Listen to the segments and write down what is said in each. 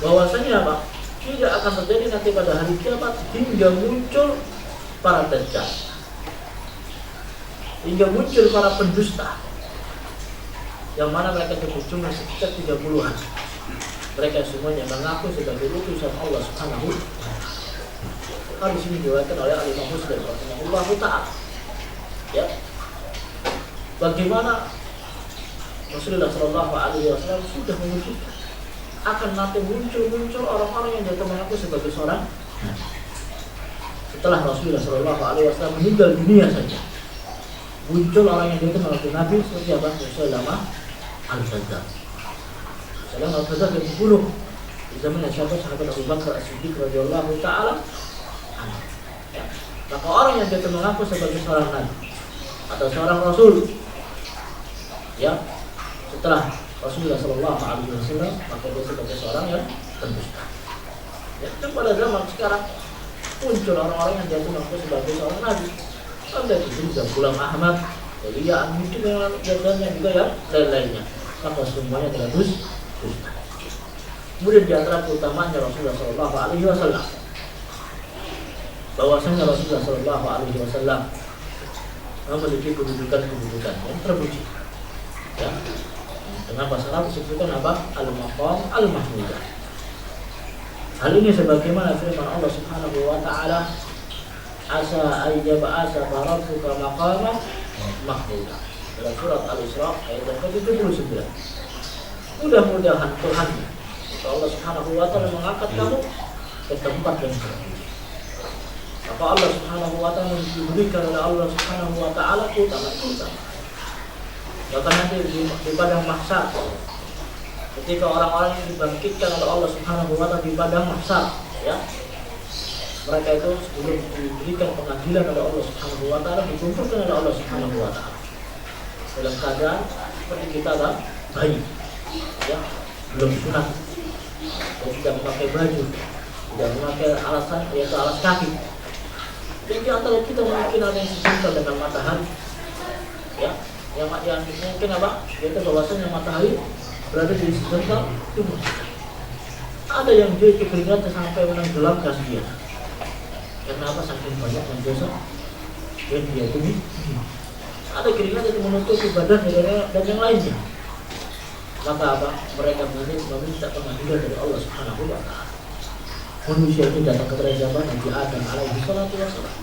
bahwasanya apa? Tidak akan terjadi nanti pada hari kiamat hingga muncul para dajjal, hingga muncul para pendusta, yang mana mereka berjumlah sekitar 30-an. Mereka semuanya mengaku sebagai utusan Allah Subhanahu wa ta'ala. Hal di sini diriwayatkan oleh Imam Muslim rahimahullah ta'ala. Ya. Bagaimana Rasulullah sallallahu alaihi wasallam sudah mewujudkan akan nanti muncul orang-orang yang datang mengaku sebagai seorang nabi. Setelah Rasulullah sallallahu alaihi wasallam meninggal dunia saja, muncul orang yang datang mengaku nabi seperti apa? Musailama al-Kadzdzab. Musailama al-Kadzdzab yang dibunuh di zaman sahabat Abu Bakar As-Siddiq radhiyallahu taala. Ya. Maka orang yang datang mengaku sebagai seorang nabi atau seorang rasul, ya, setelah Rasulullah sallallahu alaihi wasallam, maka dia sebagai seorang yang pendusta. Ya, dan pada zaman sekarang muncul orang-orang yang datang mengaku sebagai seorang nabi. Ada juga Ghulam Ahmad, Elia Al-Mujib dan juga yang lain-lainnya. Maka semuanya adalah dusta. Kemudian di antara keutamaannya Rasulullah sallallahu alaihi wasallam, bahwasanya Rasulullah sallallahu alaihi wasallam memiliki kedudukan yang terpuji. Ya. Dengan bahasa Arab disebutkan apa? Al-Maqam Al-Mahmudah. Hal ini sebagaimana firman Allah Subhanahu wa ta'ala, asa ayyab'asa rabbuka maqaman mahmudah. Dalam surat Al-Isra ayat 79. Mudah-mudahan Tuhan Allah Subhanahu wa ta'ala mengangkat kamu ke tempat yang terpuji. Maka Allah Subhanahu wa ta'ala diberikan oleh Allah Subhanahu wa ta'ala keutamaan. Bahkan nanti di padang mahsyar, ketika orang-orang yang dibangkitkan oleh Allah Subhanahu wa ta'ala di padang mahsyar, ya, mereka itu sebelum diberikan pengadilan oleh Allah Subhanahu wa ta'ala, dikumpulkan oleh Allah Subhanahu wa ta'ala dalam keadaan seperti kita kan, bayi, ya, belum sunat, dan tidak memakai baju, tidak memakai alasan, yaitu alas kaki. Jadi antara kita mungkin ada yang sesuai dengan matahari, ya, yang mungkin apa? Yaitu bahwasanya matahari berada di sekitar tubuh. Ada yang dia itu keringatnya sampai menenggelamkan dia. Karena apa? Saking banyak yang dosa yang dia tubuh. Ada keringat itu menutupi badan dan yang lainnya. Maka apa? Mereka meminta pengadilan dari Allah Subhanahu wa ta'ala. Manusia itu datang kepada zaman Nabi Adam alaihi salatu wassalam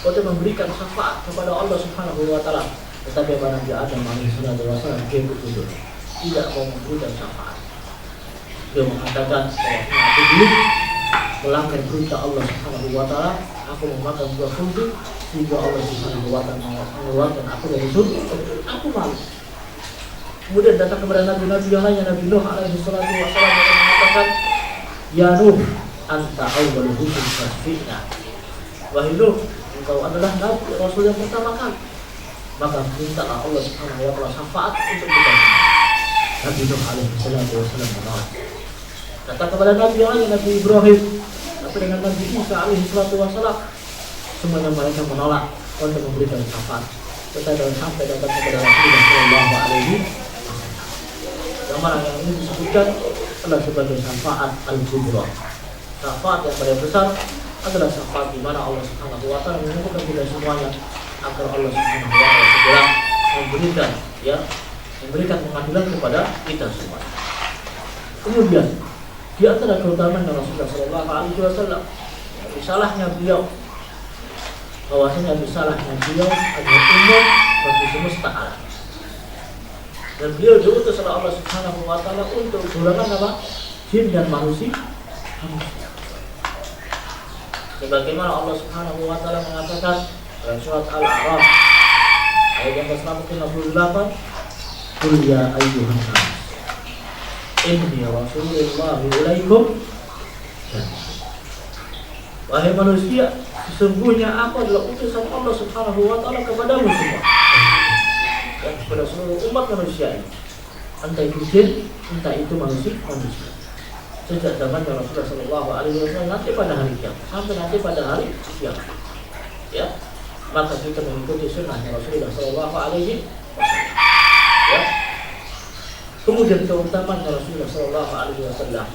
untuk memberikan syafaat kepada Allah Subhanahu wa ta'ala. Tetapi pada Nabi Adam alaihi salatu wassalam dia bertutur tidak mau memberikan syafaat. Dia mengatakan bahwa aku dulu melanggar perintah Allah Subhanahu wa ta'ala, aku memakan buah kurma sehingga Allah Subhanahu wa ta'ala mengeluarkan aku dari surga. Aku malu. Kemudian datang kepada nabi-nabi yang lainnya, Nabi Nuh alaihi salatu wassalam yang mengatakan, ya Nuh, anta awwalul rusul fasfi'na. Wahai Nuh, engkau adalah nabi rasul yang pertama kali. Maka mintalah Allah Subhanahu wa ta'ala syafaat untuk kita. Nabi Nuh alaihi salatu wassalam menolak. Datang kepada nabi yang lain, Nabi Ibrahim, atau dengan Nabi Isa alaihi salatu wassalam, semuanya mereka menolak untuk memberikan syafaat. Tetapi sampai datang kepada Rasulullah sallallahu alaihi wasallam, yang mana yang ini disebutkan adalah sebagai syafaat al-kubra. Syafaat yang paling besar adalah syafaat di mana Allah Subhanahu wa ta'ala mengumpulkan kita semuanya agar Allah Subhanahu wa ta'ala segera memberikan pengadilan kepada kita semua. Kemudian di antara keutamaan Rasulullah sallallahu alaihi wasallam, risalahnya beliau, bahwasanya risalahnya beliau adalah umum bagi semesta alam. Dan beliau diutus oleh Allah Subhanahu wa ta'ala untuk golongan apa? Jin dan manusia. Sebagaimana Allah Subhanahu wa ta'ala mengatakan dalam surat Al-A'raf ayat yang ke-158, qul ya ayyuhan nas inni rasulullah ilaikum. Wahai manusia, sesungguhnya aku adalah utusan Allah Subhanahu wa ta'ala kepadamu semua, dan kepada seluruh umat manusia ini, entah itu jin, entah itu manusia. Sejak zaman Rasulullah sallallahu alaihi wasallam nanti pada hari kiamat sampai nanti pada hari kiamat, ya, maka kita mengikuti sunnahnya Rasulullah sallallahu alaihi wasallam, ya. Kemudian keutamaan Rasulullah sallallahu alaihi wasallam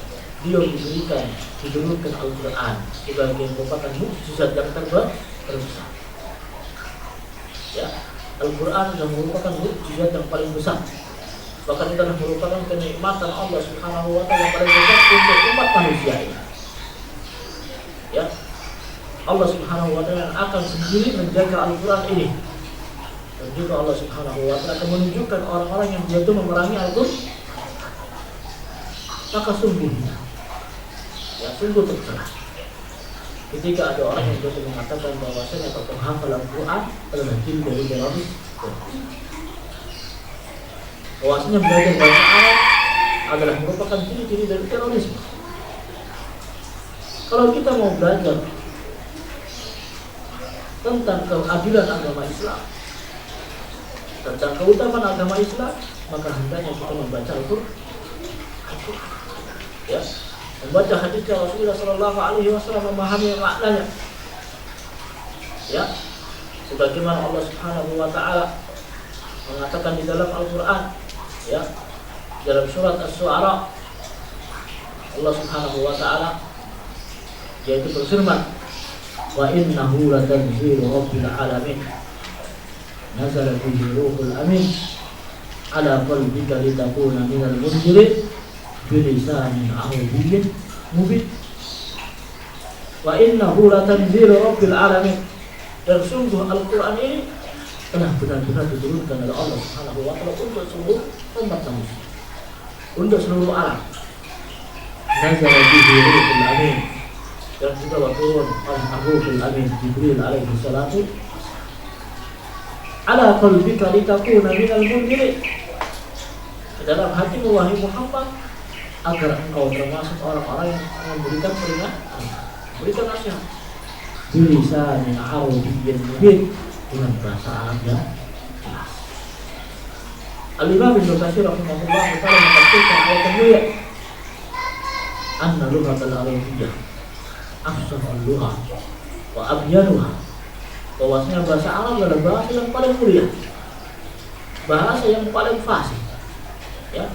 dia diturunkan Al-Quran sebagai merupakan mukjizat yang terbesar. Ya, Al-Quran sudah merupakan mukjizat yang paling besar. Bahkan itu adalah merupakan kenikmatan Allah Subhanahu wa Ta'ala yang paling besar untuk umat manusia ini. Ya, Allah Subhanahu wa Ta'ala akan sendiri menjaga Al-Quran ini. Dan juga Allah Subhanahu wa Ta'ala akan menunjukkan orang-orang yang dia itu memerangi Al-Quran. Maka sungguhnya, ya sungguh tercela ketika ada orang yang dia mengatakan bahwasanya atau penghafal Al-Quran adalah jin dari teroris. Bahwasanya belajar bahasa Arab adalah merupakan ciri-ciri dari terorisme. Kalau kita mau belajar tentang keadilan agama Islam, tentang keutamaan agama Islam, maka hendaknya kita membaca Al-Quran. Ya, membaca hadis Rasulullah Sallallahu Alaihi Wasallam, memahami maknanya. Ya, sebagaimana Allah Subhanahu Wa Taala mengatakan di dalam Al-Quran, ya, dalam surat Asy-Syu'ara, Allah Subhanahu Wa Taala yaitu berfirman, wa innahu latanzilu rabbil alamin nazala bihi ruhul amin ala qalbika litakuna minal munzirin bilisanin arabiyyin mubin. Wa innahu latanzilu rabbil alamin, dan sungguh Al-Quran ini telah benar-benar diturunkan oleh Allah Subhanahu wa Ta'ala untuk seluruh umat manusia, untuk seluruh alam. Nazala bihi ruhul amin, dan juga turun oleh Ruhul Amin Jibril alaihi salatu ala qalbika litakuna minal munzirin, dalam hatimu wahai Muhammad, agar engkau termasuk orang-orang yang memberikan peringatan, memberikan nasihat. Bilisanin arabiyyin mubin, dengan bahasa Arab yang jelas. Al-Imam Ibnu Katsir rahimahullah taala menafsirkan ayat ini, anna lughatal arabiyyah afsahul lugha wa abyanuha, bahwasanya bahasa Arab adalah bahasa yang paling mulia, bahasa yang paling fasih, ya,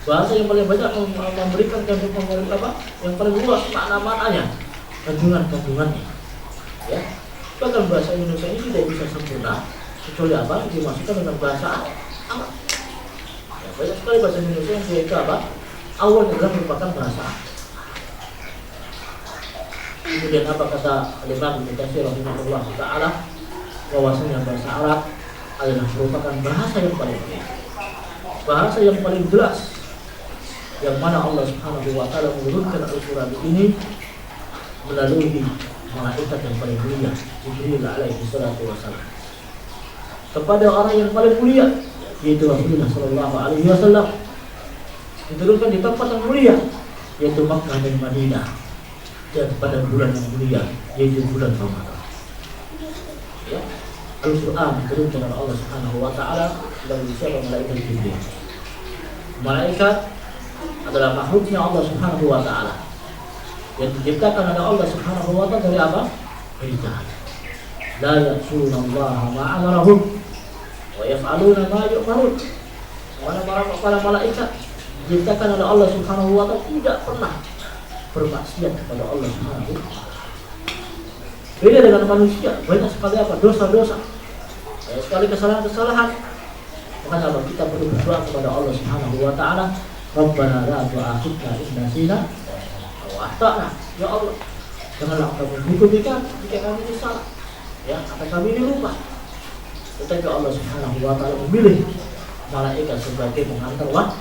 bahasa yang paling banyak memberikan yang paling luas makna-maknanya, kandungan-kandungannya. Ya, bahkan bahasa Indonesia ini tidak bisa sempurna kecuali apa dimasukkan dengan bahasa Arab. Ya, banyak sekali bahasa Indonesia yang yaitu apa awalnya adalah merupakan bahasa Arab. Kemudian apa kata Imam Ibnu Katsir rahimahullah taala, bahwasanya bahasa Arab adalah merupakan bahasa yang paling mulia, bahasa yang paling jelas, yang mana Allah Subhanahu wa Ta'ala menurunkan Al-Quran ini melalui malaikat yang paling mulia Jibril alaihi salatu wasallam kepada orang yang paling mulia yaitu Rasulullah Sallallahu Alaihi Wasallam, diturunkan di tempat yang mulia yaitu Makkah dan Madinah, dan pada bulan yang mulia yaitu bulan Ramadan. Ya, Al-Quran diturunkan oleh Allah Subhanahu wa Ta'ala melalui siapa? Malaikat Jibril. Malaikat adalah makhluknya Allah Subhanahu wa Ta'ala yang diciptakan oleh Allah Subhanahu wa Ta'ala dari apa? Dari cahaya. La ya'suna Allah ma amarahum wa yaf'aluna ma yu'marun. Para malaikat diciptakan oleh Allah Subhanahu wa Ta'ala tidak pernah bermaksiat kepada Allah Subhanahu wa Ta'ala. Beda dengan manusia, banyak sekali apa? Dosa-dosa, banyak sekali kesalahan-kesalahan. Makanya apa? Kita perlu berdoa kepada Allah Subhanahu wa Ta'ala, Rabbana la tu'akhidna in nasina aw akhtana. Ya Allah, janganlah Engkau menghukum jika kami ini salah, ya, atau kami ini lupa. Tetapi Allah Subhanahu wa Ta'ala memilih malaikat sebagai pengantar wahyu.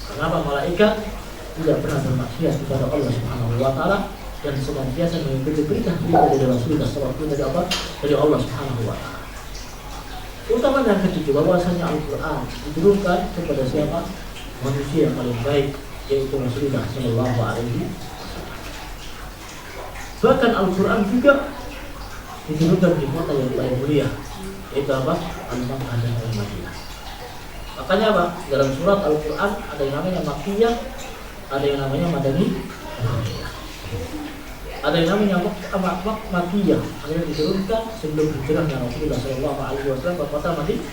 Kenapa? Malaikat tidak pernah bermaksiat kepada Allah Subhanahu wa Ta'ala dan senantiasa mengikuti perintah dari Rasulullah SAW dari Allah Subhanahu wa Ta'ala. Utama yang ketiga, bahwasanya Al-Quran diturunkan kepada siapa? Manusia yang paling baik, yaitu Rasulullah Sallallahu Alaihi Wasallam. Bahkan Al-Quran juga diturunkan di kota yang paling mulia, yaitu apa? Al-Makkah dan Al-Madinah. Makanya apa? Dalam surat Al-Quran ada yang namanya Makkiyah, ada yang namanya Madani, ada yang namanya Makkiyah, ada yang diturunkan sebelum hijrahnya Rasulullah Sallallahu Alaihi Wasallam ke kota Madinah.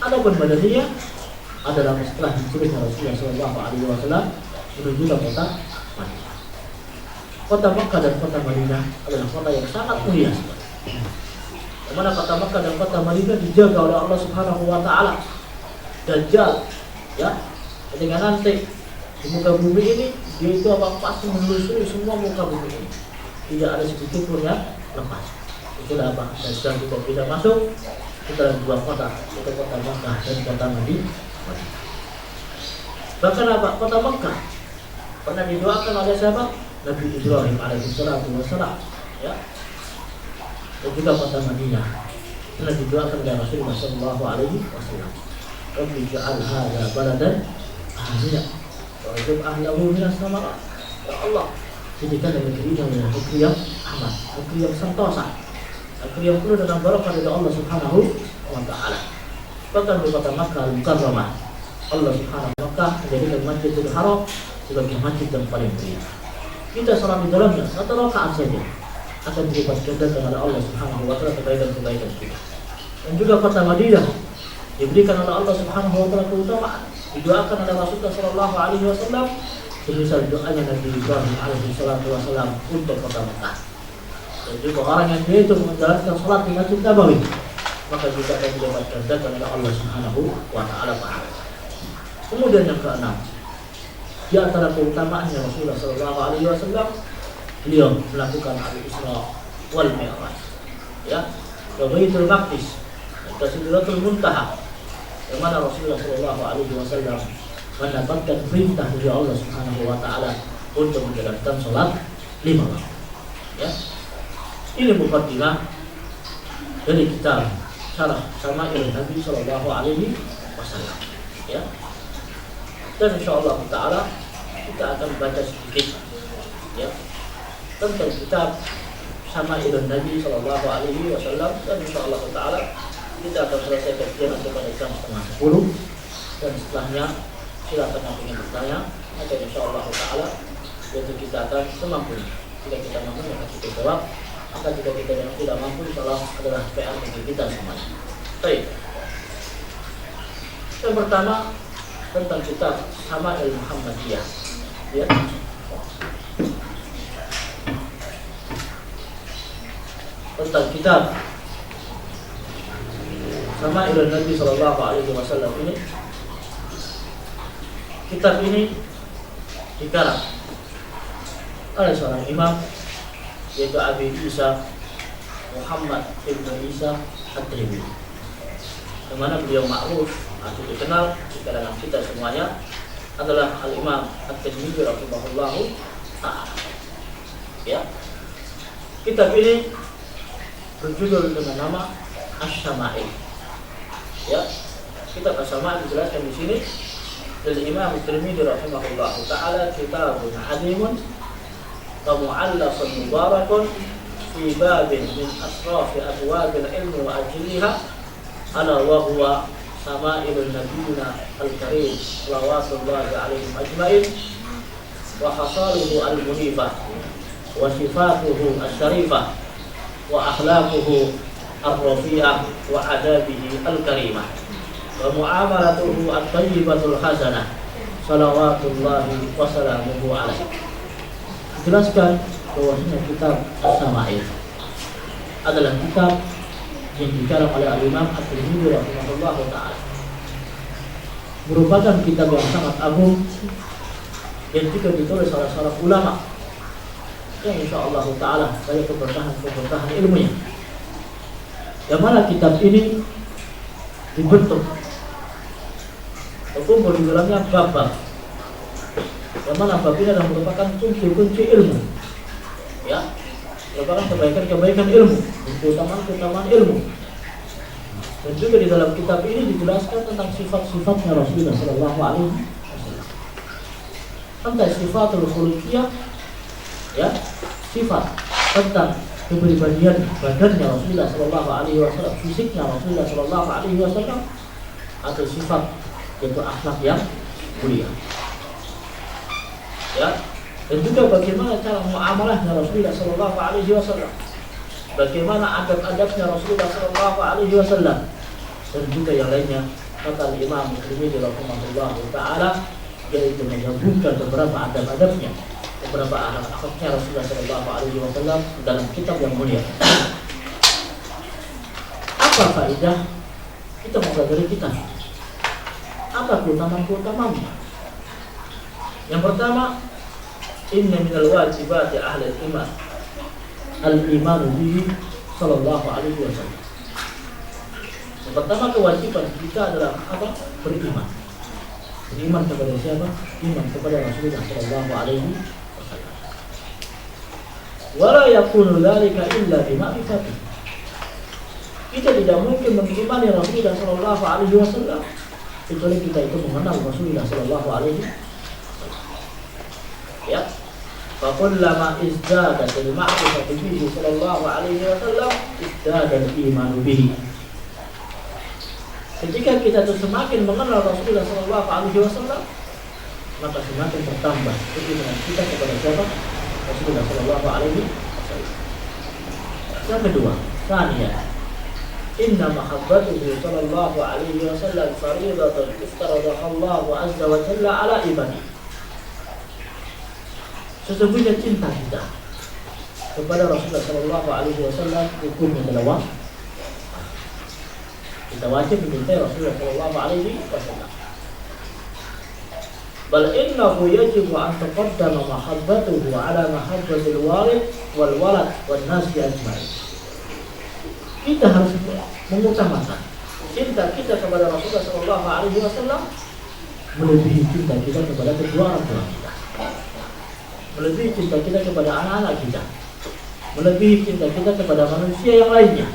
Adapun Madaniyah adalah setelah hijrahnya Rasulullah Sallallahu Alaihi Wasallam menuju ke kota Madinah. Kota Makkah dan kota Madinah adalah kota yang sangat mulia sekali. Yang mana kota Makkah dan kota Madinah dijaga oleh Allah Subhanahu wa taala. Dajjal, ya, ketika nanti di muka bumi ini dia itu pasti menelusuri semua muka bumi ini. Tidak ada sedikit pun yang lepas. Itulah apa? Dajjal juga tidak masuk ke dalam dua kota, yaitu kota Makkah dan kota Madinah. Bahkan apa? Kota Makkah pernah didoakan oleh siapa? Nabi Ibrahim alaihissalatu wassalam, ya. Dan juga kota Madinah pernah didoakan oleh Rasulullah sallallahu alaihi wasallam. Rabbi ja'al hadza baladan amina wa ij'al ahlahu minas samarat. Ya Allah, jadikan negeri ini adalah negeri yang aman, negeri yang sentosa, negeri yang penuh dengan barokah dari Allah Subhanahu wa taala. Bahkan di kota Makkah Al-Mukarramah, Allah Subhanahu wa taala menjadikan Masjidil Haram sebagai masjid yang paling mulia. Kita salat di dalamnya 1 rakaat saja akan dilipat gandakan oleh Allah Subhanahu wa taala kebaikan-kebaikan kita. Dan juga kota Madinah diberikan oleh Allah Subhanahu wa taala keutamaan, didoakan oleh Rasulullah sallallahu alaihi wasallam semisal doanya Nabi Ibrahim alaihi salatu wasallam untuk kota Makkah. Dan juga orang yang dia itu menjalankan salat di Masjid Nabawi, maka juga akan didapatkan gandakan oleh Allah Subhanahu wa taala pahala. Kemudian yang keenam, di antara keutamaannya Rasulullah sallallahu alaihi wasallam, beliau melakukan al-Isra wal Mi'raj, ya, ke Baitul Maqdis, ke Sidratul Muntaha, yang mana Rasulullah sallallahu alaihi wasallam mendapatkan perintah dari Allah Subhanahu wa taala untuk menjalankan salat 5 waktu. Ya. Ini muqaddimah dari kitab Syarah Syama'il Nabi sallallahu alaihi wasallam. Ya. Dan insyaallah taala kita akan baca sedikit, ya, tentang kitab Syama'il Nabi sallallahu alaihi wasallam, dan insyaallah taala kita akan selesai kajian nanti pada jam 9:30, dan setelahnya silakan yang ingin bertanya, maka insyaallah taala yaitu kita akan semampunya. Jika kita mampu maka kita jawab, maka jika kita yang tidak mampu insyaallah adalah PR bagi kita semuanya. Baik. Yang pertama tentang kitab Syama'il Muhammadiyah, ya. Tentang kitab Syama'il Nabi sallallahu alaihi wasallam ini, kitab ini dikarang oleh seorang imam yaitu Abi Isa Muhammad ibn Isa At-Tirmidzi, yang mana beliau ma'ruf atau dikenal di kalangan kita semuanya adalah Al-Imam At-Tirmidzi rahimahullahu ta'ala. Ya. Kitab ini berjudul dengan nama Asy-Syama'il. Ya. Kitab Asy-Syama'il dijelaskan di sini dari Imam At-Tirmidzi rahimahullahu ta'ala, kitabun hadimun wa mu'allafun mubarakun fi babin min asrafi abwabil ilmi wa ajliha ala wa huwa Syama'ilun Nabiyina Al-Karim salawatullahi alaihim ajma'in wa hasaluhu al-munifah wa sifatuhu al-sharifah wa akhlaquhu al-rafi'ah wa adabihi al-karimah wa mu'amalatuhu at-tayyibatul hasanah salawatullahi wa salamuhu alaihi. Jelaskan bahwasanya kitab Asy-Syama'il adalah kitab yang dikarang oleh Al-Imam At-Tirmidzi rahimahullahu ta'ala, merupakan kitab yang sangat agung yang juga ditulis oleh seorang ulama yang insyaallah ta'ala banyak keberkahan ilmunya, yang mana kitab ini dibentuk terkumpul di dalamnya bab-bab, yang mana bab ini adalah merupakan kunci-kunci ilmu, ya, merupakan kebaikan-kebaikan ilmu, keutamaan-keutamaan ilmu. Dan juga di dalam kitab ini dijelaskan tentang sifat-sifatnya Rasulullah sallallahu alaihi wasallam, tentang sifatul khuluqiyah, ya, sifat tentang kepribadian badannya Rasulullah sallallahu alaihi wasallam, fisiknya Rasulullah sallallahu alaihi wasallam, atau sifat yaitu akhlak yang mulia, ya. Dan juga bagaimana cara muamalahnya Rasulullah sallallahu alaihi wasallam, bagaimana adab-adabnya Rasulullah sallallahu alaihi wasallam, dan juga yang lainnya. Kata Imam Tirmidzi rahimahullahu taala, yaitu menggabungkan beberapa adab-adabnya, beberapa akhlak-akhlaknya Rasulullah Shallallahu Alaihi Wasallam dalam kitab yang mulia. Apa faedah kita mempelajari kitab? Apa keutamaan-keutamaannya? Yang pertama, inna minal wajibati ahli iman al-imanu bihi sallallahu alaihi wasallam. Yang pertama kewajiban kita adalah apa? Beriman. Beriman kepada siapa? Iman kepada Rasulullah sallallahu alaihi wasallam. Wala yakunu dzalika illa bi ma'rifatihi. Kita tidak mungkin mengimani Rasulullah sallallahu alaihi wasallam kecuali kita itu mengenal Rasulullah sallallahu alaihi wasallam. Ya. Fakullama izdadat al-ma'rifatu bihi sallallahu alaihi wasallam izdada al-iman bihi. Ketika kita itu semakin mengenal Rasulullah sallallahu alaihi wasallam, maka semakin bertambah keimanan kita kepada siapa? Rasulullah sallallahu alaihi wasallam. Yang kedua, tsaniyah, inna mahabbatuhu sallallahu alaihi wasallam fariidatun iftaradaha Allah azza wa jalla ala ibadihi. Sesungguhnya cinta kita kepada Rasulullah Shallallahu Alaihi Wasallam hukumnya adalah wajib. Kita wajib mencintai Rasulullah Shallallahu Alaihi Wasallam. Bal innahu yajibu an taqaddama mahabbatuhu ala mahabbatil walid wal walad wan nasi ajma'in. Kita harus mengutamakan cinta kita kepada Rasulullah Shallallahu Alaihi Wasallam melebihi cinta kita kepada kedua orang tua kita, melebihi cinta kita kepada anak-anak kita, melebihi cinta kita kepada manusia yang lainnya.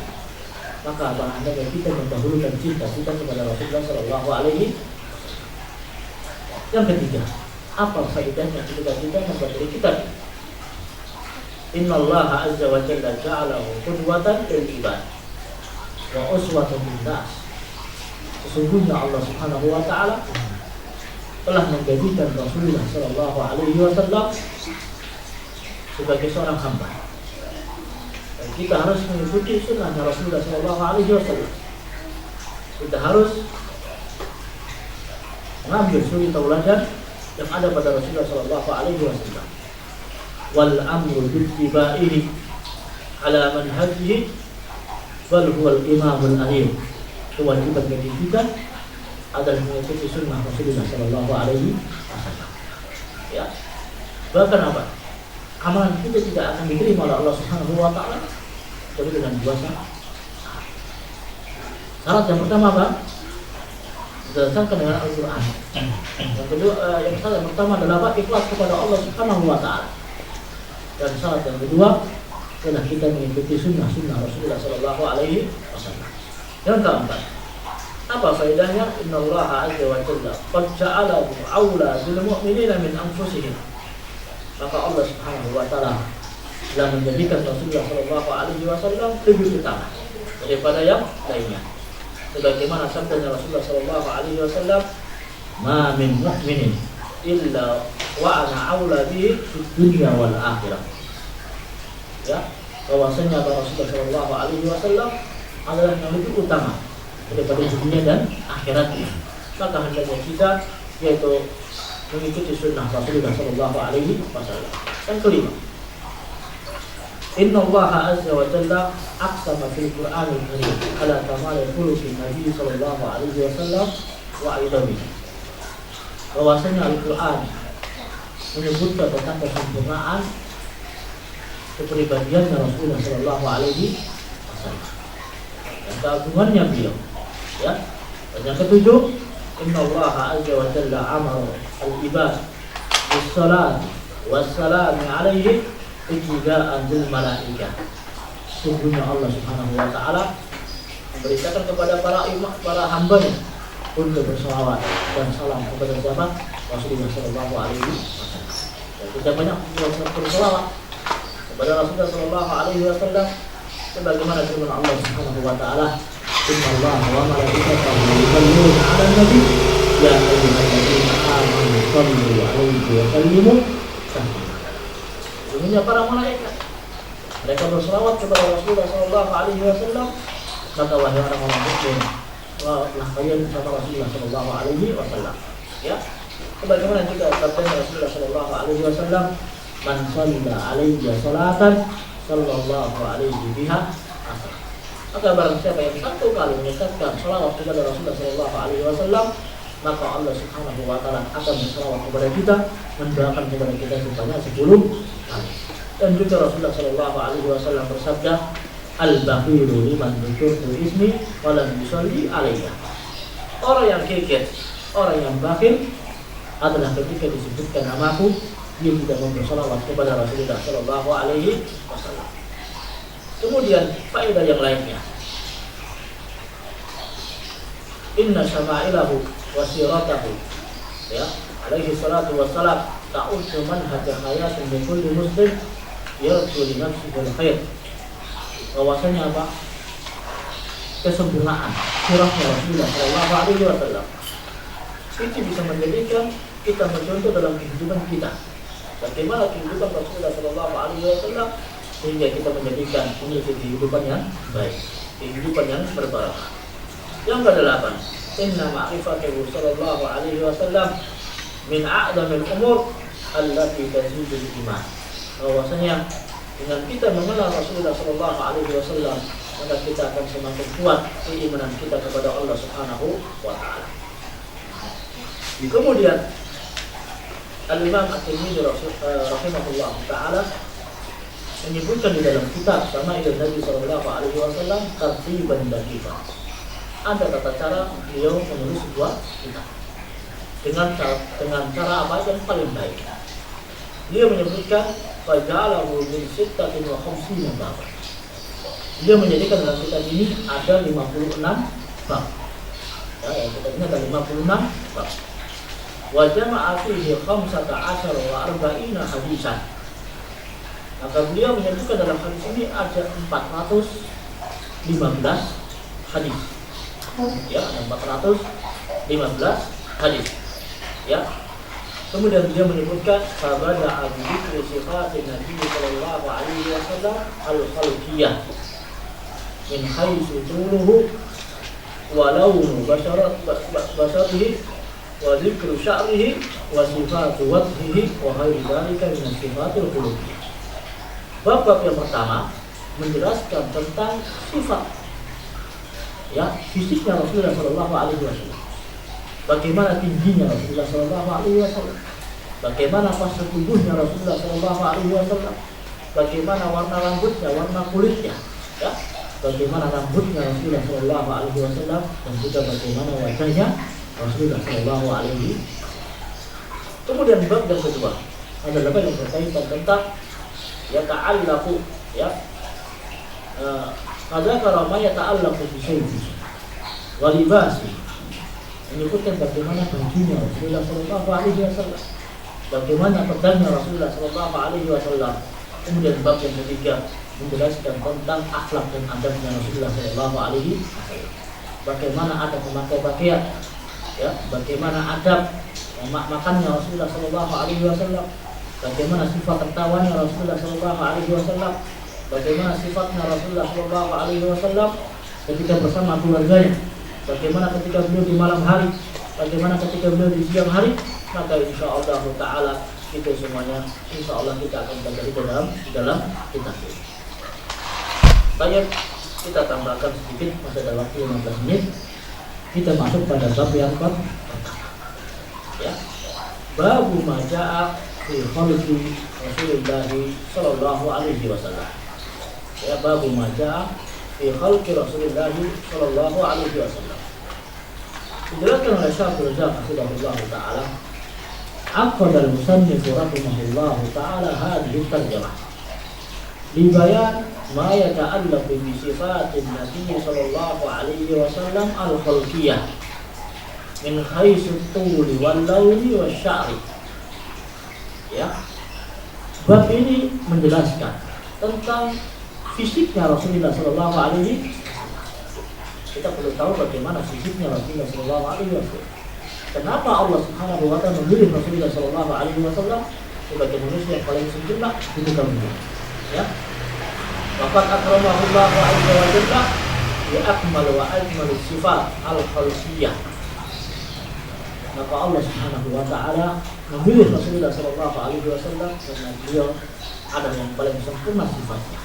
Maka hendaknya kita mendahulukan cinta kita kepada Rasulullah Shallallahu Alaihi Wasallam. Yang ketiga, apa faedahnya ketika kita mempelajari kitab? Inna Allah azza wa jalla ja'alahu qudwatan lil ibad wa uswatan lin nas. Sesungguhnya Allah Subhanahu wa taala telah menjadikan Rasulullah Shallallahu Alaihi Wasallam sebagai seorang hamba, dan kita harus mengikuti sunnah Rasulullah Shallallahu Alaihi Wasallam. Kita harus mengambil suri tauladan yang ada pada Rasulullah Shallallahu Alaihi Wasallam. Wal amru bittibaihi ala manhajihi wal huwal imamul alim. Kewajiban bagi kita adalah mengikuti sunnah Rasulullah Shallallahu Alaihi Wasallam. Ya, bahkan apa? Amalan kita tidak akan diterima oleh Allah Subhanahu Wa Taala kecuali dengan dua syarat. Syarat yang pertama apa? Berdasarkan dengan Al-Quran. Yang kedua, yang pertama adalah apa? Ikhlas kepada Allah Subhanahu Wa Taala. Dan syarat yang kedua adalah kita mengikuti sunnah Rasulullah Shallallahu Alaihi Wasallam. Yang keempat, apa faedahnya? Innallaha azza wa jalla qad ja'alahu aula bil mu'minina min anfusihim. Maka Allah Subhanahu wa taala telah menjadikan Rasulullah Shallallahu Alaihi Wasallam lebih utama daripada yang lainnya. Sebagaimana sabdanya Rasulullah Shallallahu Alaihi Wasallam, "Ma min mu'minin illa wa ana aula bihi fid dunya wal akhirah." Ya, bahwasanya Rasulullah Shallallahu Alaihi Wasallam adalah yang lebih utama daripada dunia dan akhiratnya. Maka hendaknya kita yaitu mengikuti sunnah Rasulullah Shallallahu Alaihi Wasallam. Yang kelima, Inna Allah azza wa jalla aqsama fil Qur'anil Karim ala kamal khuluqin Nabi Shallallahu Alaihi Wasallam wa aidamihi. Bahwasanya Al-Quran menyebutkan tentang kesempurnaan kepribadiannya Rasulullah Shallallahu Alaihi Wasallam dan keagungannya beliau. Ya. Dan yang ketujuh, Inna Allah azza wa jalla amara al-ibad bis-salat was-salam alaihi ijtida'an bil malaikah. Sungguhnya Allah Subhanahu wa taala memberitakan kepada para hambanya untuk bersalawat dan salam kepada siapa? Rasulullah Shallallahu Alaihi Wasallam. Dan kita banyak bersalawat kepada Rasulullah Shallallahu Alaihi Wasallam sebagaimana firman Allah Subhanahu wa taala, Inna Allah wa malaikatahu yusalluna 'alan nabi ya ayyuhalladzina amanu sallu 'alaihi wa sallimu taslima. Sesungguhnya para malaikat mereka berselawat kepada Rasulullah Shallallahu Alaihi Wasallam. Maka wahai orang-orang mukmin, telah kalian bersama Rasulullah Shallallahu Alaihi Wasallam. Ya, Sebagaimana juga sabda Rasulullah sallallahu alaihi wasallam, "Man shalla alayya salatan sallallahu alaihi biha asar." Maka barang siapa yang satu kali mengucapkan salawat kepada Rasulullah sallallahu alaihi wasallam, maka Allah Subhanahu wa taala akan bersalawat kepada kita, mendoakan kepada kita sebanyak 10 kali. Dan juga Rasulullah sallallahu alaihi wasallam bersabda, "Al-bakhilu liman dzukirtu ismi wa lam yusalli alayya." Orang yang kikir, orang yang bakhil adalah ketika disebutkan namaku, dia tidak mau bersalawat kepada Rasulullah sallallahu alaihi wasallam. Kemudian faedah yang lainnya, inna syama'ilahu wa siratahu, ya, alaihi salatu wassalam, ta'uddu manhaj hayatin li kulli muslim yarju li nafsihi al-khair. Bahwasanya apa? Kesempurnaan sirahnya Rasulullah sallallahu alaihi wasallam itu bisa menjadikan kita mencontoh dalam kehidupan kita. Bagaimana kehidupan Rasulullah sallallahu alaihi wasallam sehingga kita menjadikan memiliki kehidupan yang baik, kehidupan yang berbarakah. Yang ke-8, inna ma'rifatahu sallallahu alaihi wasallam min a'dhamil umur allati tazidul iman. Bahwasanya dengan kita mengenal Rasulullah sallallahu alaihi wasallam, maka kita akan semakin kuat keimanan kita kepada Allah Subhanahu wa taala. Kemudian Al-Imam At-Tirmidzi rahimahullah taala menyebutkan di dalam kitab Syama'il Nabi sallallahu alaihi wasallam tartiban daqiqan. Ada tata cara beliau menulis sebuah kitab dengan cara apa yang paling baik. Beliau menyebutkan faja'alahu min 56 bab. Dia menjadikan dalam kitab ini ada 56 bab. Ya, kitab ini ada 56 bab. Wa jama'a fihi 15 wa 40 hadisan. Maka beliau menyebutkan dalam hadis ini ada 415 hadis. Ya, ada 415 hadis. Ya. Kemudian dia menyebutkan sabada al-dzikri sifatin Nabi sallallahu alaihi wasallam al-khalqiyah min haitsu tuluhu wa launu basarihi wa dzikru sya'rihi wa sifatu wajhihi wa ghairi dzalika min sifatil khuluqiyah. Bab yang pertama menjelaskan tentang sifat, ya, fisiknya Rasulullah sallallahu alaihi wasallam. Bagaimana tingginya Rasulullah sallallahu alaihi wasallam? Bagaimana postur tubuhnya Rasulullah sallallahu alaihi wasallam? Bagaimana warna rambutnya, warna kulitnya, ya? Bagaimana rambutnya Rasulullah sallallahu alaihi wasallam dan juga bagaimana wajahnya Rasulullah sallallahu alaihi. Kemudian bab yang kedua adalah yang berkaitan tentang ya ta'allaqu, ya, kadzakara ma yata'allaqu bi sayyidihi wa libasi, menyebutkan bagaimana bajunya Rasulullah sallallahu alaihi wasallam, bagaimana pedangnya Rasulullah sallallahu alaihi wasallam. Kemudian bab yang ketiga menjelaskan tentang akhlak dan adabnya Rasulullah sallallahu alaihi wasallam. Bagaimana adab memakai pakaian, ya, bagaimana adab makannya Rasulullah sallallahu alaihi wasallam, bagaimana sifat tertawanya Rasulullah sallallahu alaihi wasallam, bagaimana sifatnya Rasulullah sallallahu alaihi wasallam ketika bersama keluarganya, bagaimana ketika beliau di malam hari, bagaimana ketika beliau di siang hari. Maka insyaallah taala itu semuanya insyaallah kita akan pelajari dalam kitab ini. Baik, kita tambahkan sedikit, masih ada waktu 15 menit. Kita masuk pada bab yang pertama. Ya. Babu ma jaa fi khalqi Rasulullah sallallahu alaihi wasallam. Ya, babu ma jaa fi khalqi Rasulullah sallallahu alaihi wasallam. Dijelaskan oleh Syaikhul Islam rahimahullah taala, aqad al-musannif rahimahullah taala hadhihi tarjamah li bayan ma yata'allaqu bi sifatin Nabi sallallahu alaihi wasallam al-khalqiyah min haitsu at-tuli wal launi wasya'ri. Ya. Bab ini menjelaskan tentang fisiknya Rasulullah sallallahu alaihi. Kita perlu tahu bagaimana fisiknya Rasulullah sallallahu alaihi wasallam. Kenapa Allah Subhanahu wa taala memilih Rasulullah sallallahu alaihi wasallam sebagai manusia yang paling sempurna di muka bumi. Ya. Waqad akramahu Allah azza wa jalla bi akmal wa ajmal sifat al-khalqiyah. maka Allah Subhanahu wa taala memilih Rasulullah sallallahu alaihi wasallam karena beliau adalah yang paling sempurna sifatnya.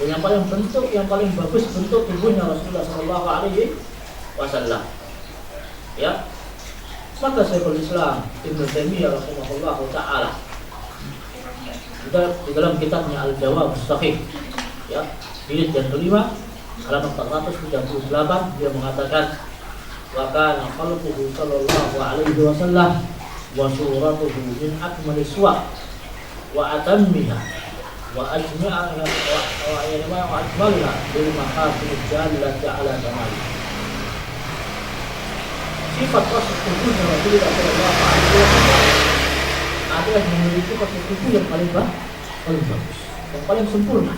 Dan yang paling bagus bentuk tubuhnya Rasulullah sallallahu alaihi wasallam. Ya. Maka Syekhul Islam Ibnu Taimiyah rahimahullah taala di dalam kitabnya Al-Jawab As-Sahih, ya, jilid yang kelima halaman 438, dia mengatakan wa kana khalquhu sallallahu alaihi wasallam wa suratuhu min akmali suwar wa atammiha wa ajma'iha wa ajmaliha bil mahasin jallati ala kamali. Sifat rasul tubuhnya Rasulullah sallallahu alaihi wasallam adalah memiliki sifat tubuh yang paling bagus, yang paling sempurna,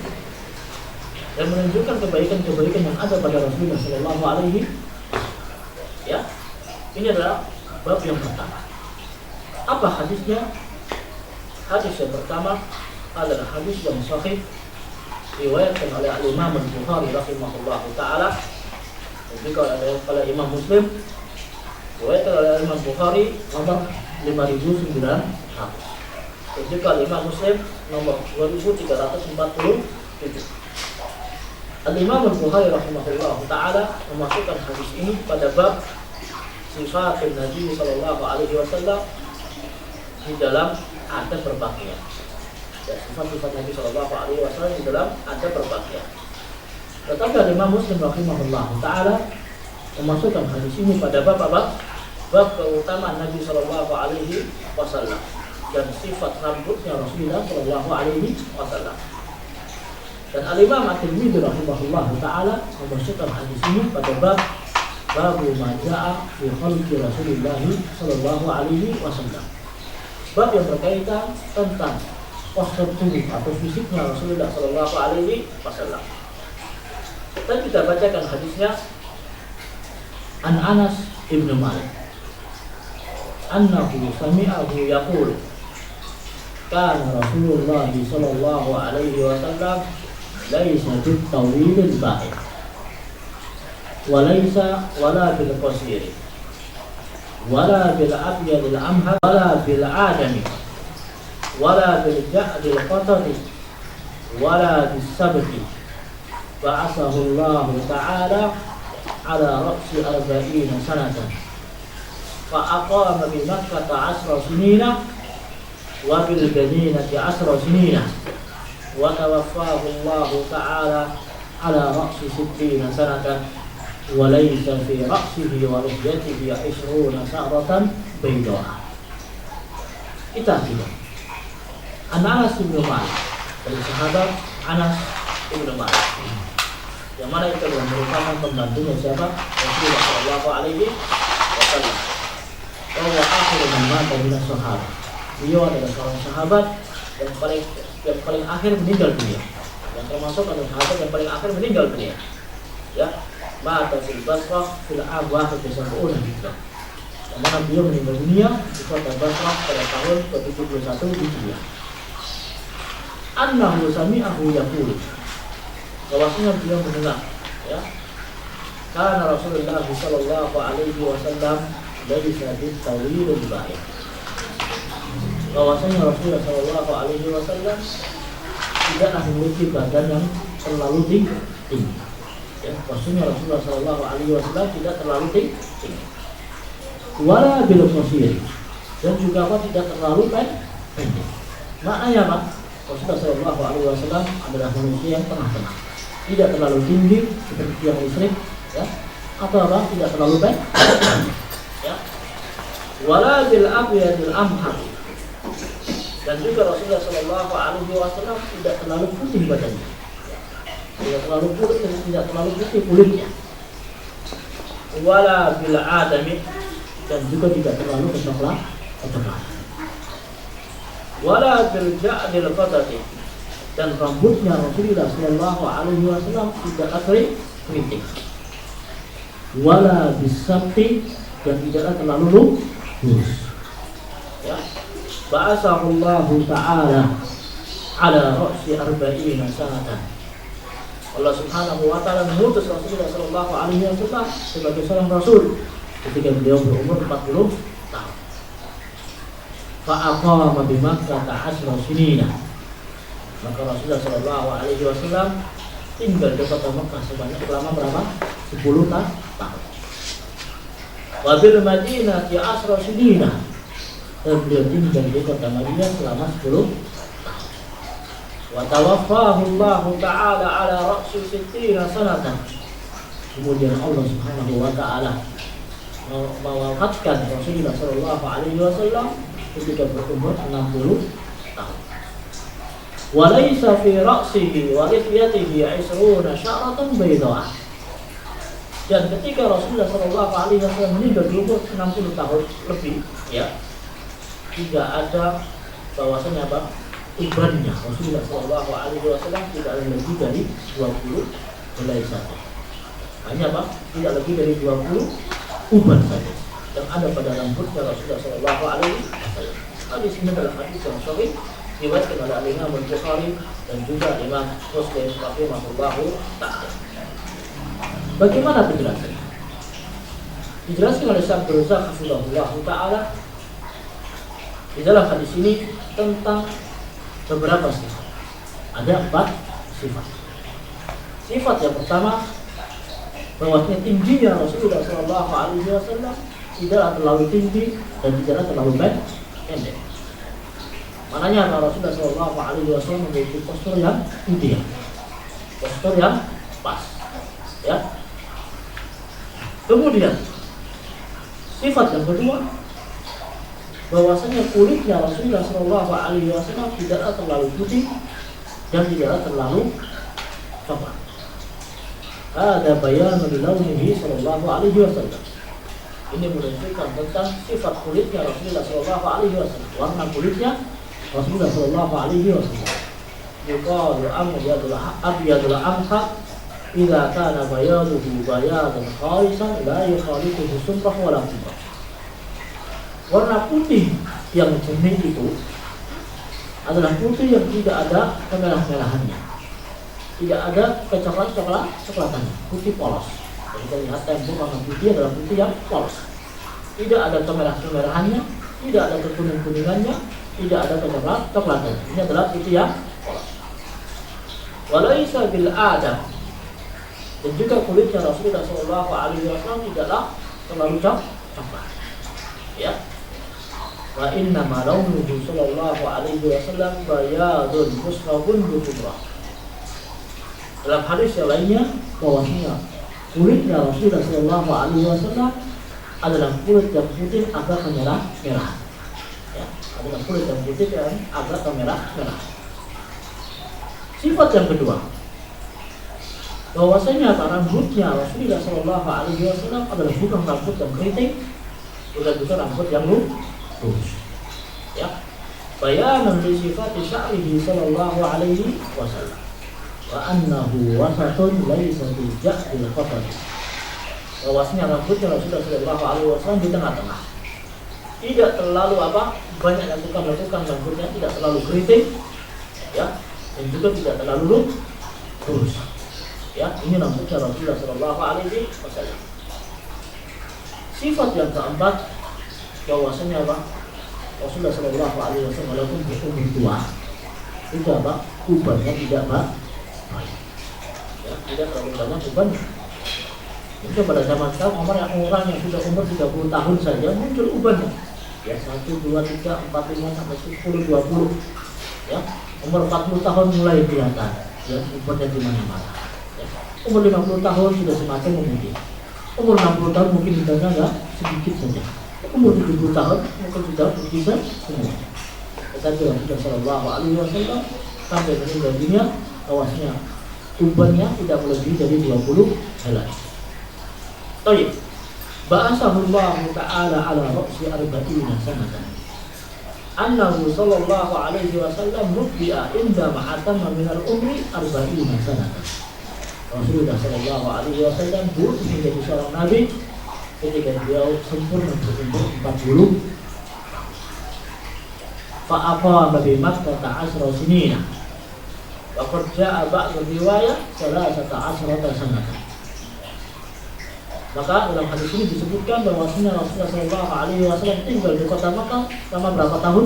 dan menunjukkan kebaikan-kebaikan yang ada pada Rasulullah sallallahu alaihi. Ya, ini adalah bab yang pertama. Apa hadisnya? Hadis yang pertama adalah hadis yang sahih diriwayatkan oleh Imam Al-Bukhari rahimahullahu taala, dan juga oleh Imam Muslim. Diriwayatkan oleh Imam Bukhari nomor 5900, dan juga Imam Muslim nomor 2347. Al-Imam Al-Bukhari rahimahullah ta'ala memasukkan hadis ini pada bab sifat Nabi sallallahu alaihi wasallam di dalam adab berpakaian. Ya, sifat-sifat Nabi sallallahu alaihi wasallam di dalam adab berpakaian. Tetapi Al-Imam Muslim rahimahullah ta'ala memasukkan hadis ini pada bab apa? Bab keutamaan Nabi sallallahu alaihi wasallam dan sifat rambutnya Rasulullah sallallahu alaihi wasallam. Dan Al-Imam At-Tirmidzi rahimahullah ta'ala memasukkan hadis ini pada bab babu maja'a fi khalqi Rasulullah sallallahu alaihi wasallam. Bab yang berkaitan tentang postur tubuh atau fisiknya Rasulullah sallallahu alaihi wasallam. Dan kita bacakan hadisnya. An Anas ibn Malik annahu sami'ahu yaqul kana Rasulullah sallallahu alaihi wasallam laisa bil-tawilil ba'id wala bil-qasiri wala bil-abyadil amhad wala bil-adami wala bil-ja'dil qatari wala bis-sabti ba'asahu Allah ta'ala ala ra'si 40 sanatan fa'aqama bi Makkah 10 sinina wa bil-Madinati 10 sinina wa tawaffahu Allah ta'ala ala ra'si 60 sanatan wa laysa fi ra'sihi wa lihiyatihi 20 sa'ratan bayda'a. Kita lihat Anas bin Malik, dari sahabat Anas bin Malik, yang mana itu adalah merupakan pembantunya siapa? Rasulullah sallallahu alaihi wasallam. Bahwa akhir man mata min as-sahabah. Beliau adalah seorang sahabat yang paling akhir meninggal dunia. Yang termasuk adalah sahabat yang paling akhir meninggal dunia. Ya, mata fil Basrah fil awaqi bisab'una hijrah. Yang mana beliau meninggal dunia di kota Basrah pada tahun ke-71 Hijriah. Annahu sami'ahu yaqul, bahwasanya beliau mendengar, ya, karena Rasulullah sallallahu alaihi wasallam laisa bil-tawilil ba'id, bahwasanya Rasulullah sallallahu alaihi wasallam tidaklah memiliki badan yang terlalu tinggi. Ya, maksudnya Rasulullah sallallahu alaihi wasallam tidak terlalu tinggi. Wala bil-qasir, dan juga tidak terlalu pendek. Maknanya apa? Rasulullah sallallahu alaihi wasallam adalah manusia yang tengah-tengah, tidak terlalu tinggi seperti yang musyrik, ya, atau apa, tidak terlalu pendek, ya. Wala bil abyadil amhar, dan juga Rasulullah sallallahu alaihi wasallam tidak terlalu putih badannya, tidak terlalu putih kulitnya. Wala bil adami, dan juga tidak terlalu kecoklatan. Wala bil ja'dil qadati, dan rambutnya Rasulullah sallallahu alaihi wasallam tidak keriting. Wala bisabti, dan tidaklah terlalu lurus. Ya. Ba'asahu Allah ta'ala ala ra'si 40 sanatan. Allah Subhanahu wa taala mengutus Rasulullah sallallahu alaihi wasallam sebagai seorang rasul ketika beliau berumur 40 tahun. Fa'aqama bi Makkah 10 sinina. Maka Rasulullah sallallahu alaihi wasallam tinggal di kota Makkah selama berapa? 10 tahun. Wa bil Madinah 10 sinina. Dan beliau tinggal di kota Madinah selama 10 tahun. Wa tawaffahu Allah Ta'ala ala ra'si 60 sanatan. Kemudian Allah Subhanahu wa taala mewafatkan Rasulullah sallallahu alaihi wasallam ketika berumur 60 tahun. Wa laisa fi ra'sihi wa lihiyatihi 20 sya'ratan baydha'ah. Dan ketika Rasulullah sallallahu alaihi wasallam meninggal di umur 60 tahun lebih, ya, tidak ada bahwasanya apa? Ubannya Rasulullah sallallahu alaihi wasallam tidak lebih dari 20 helai saja. Hanya apa? Tidak lebih dari 20 uban saja yang ada pada rambutnya Rasulullah sallallahu alaihi wasallam. Hadis ini adalah hadis yang sahih diriwayatkan oleh Imam Al-Bukhari dan juga Imam Muslim rahimahullahu ta'ala. Bagaimana penjelasannya? Dijelaskan oleh Syekh Abdul Razak hafizahullah ta'ala di dalam hadis ini tentang beberapa sifat. Ada 4 sifat. Sifat yang pertama, bahwasanya tingginya Rasulullah sallallahu alaihi wasallam tidaklah terlalu tinggi dan tidaklah terlalu pendek. Maknanya Rasulullah sallallahu alaihi wasallam memiliki postur yang ideal, postur yang pas, ya. Kemudian sifat yang kedua, bahwasanya kulitnya Rasulullah sallallahu alaihi wasallam tidaklah terlalu putih dan tidaklah terlalu coklat. Ada bayan launihi sallallahu alaihi wasallam. Ini menunjukkan tentang sifat kulitnya Rasulullah sallallahu alaihi wasallam. Warna kulitnya Rasulullah sallallahu alaihi wasallam. Yuqalu abyadul amhaq idza kana bayaduhu bayadan khalisan la yukhaliquhu sumrah wala qimrah. Warna putih yang jernih itu adalah putih yang tidak ada kemerah-merahannya, tidak ada kecoklat-coklatan, putih polos. Jadi kita lihat tempo warna putih adalah putih yang polos, tidak ada kemerah-merahannya, tidak ada kekuning-kuningannya, tidak ada kecoklat-coklatan. Ini adalah putih yang polos. Walaisa bil adam, dan juga kulitnya Rasulullah sallallahu alaihi wasallam tidaklah terlalu coklat, ya. Wa inna ma launuhu sallallahu alaihi wasallam bayadun musrabun bihumrah. Dalam hadis yang lainnya bahwasanya kulitnya Rasulullah sallallahu alaihi wasallam adalah kulit yang putih agak kemerah-merah, ya, adalah kulit yang putih yang agak kemerah-merah. Sifat yang kedua, bahwasanya rambutnya Rasulullah sallallahu alaihi wasallam adalah bukan rambut yang keriting, bukan rambut yang lurus, ya. Bayanan li sifati sya'rihi sallallahu alaihi wasallam wa annahu wasatun laisa bi ja'dil qatar. Bahwasanya rambutnya Rasulullah sallallahu alaihi wasallam di tengah-tengah, tidak terlalu banyak lakukan rambutnya, tidak terlalu keriting, ya, dan juga tidak terlalu lurus, ya. Ini rambutnya Rasulullah sallallahu alaihi wasallam. Sifat yang keempat, bahwasanya Rasulullah sallallahu alaihi wasallam walaupun berumur tua, itu ubannya tidak baik, ya, tidak terlalu banyak ubannya. Itu pada zaman sekarang orang yang sudah umur 30 tahun saja muncul ubannya, ya, 1, 2, 3, 4, 5 sampai 10, 20, ya. Umur 40 tahun mulai kelihatan, ya, ubannya di mana-mana, ya. Umur 50 tahun sudah semakin memutih. Umur 60 tahun mungkin ubannya enggak sedikit saja. Umur 70 tahun mungkin sudah bisa semua. Tetapi Rasulullah sallallahu alaihi wasallam sampai meninggal dunia bahwasanya ubannya tidak melebihi dari 20 helai. Baik. Ba'athahullahu ta'ala ala ra'si 40 sanatan. Annahu sallallahu alaihi wasallam nubbi'a inda ma'atamma min al-umri 40 sanatan. Rasulullah sallallahu alaihi wasallam dulu menjadi seorang nabi ketika beliau sempurna berumur 40. Fa'aqama bi Makkah 10 sinina. Wa qad jaa'a ba'd riwayah 13 sanatan. Maka dalam hadis ini disebutkan bahwa Rasulullah SAW tinggal di kota Makkah selama berapa tahun?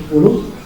10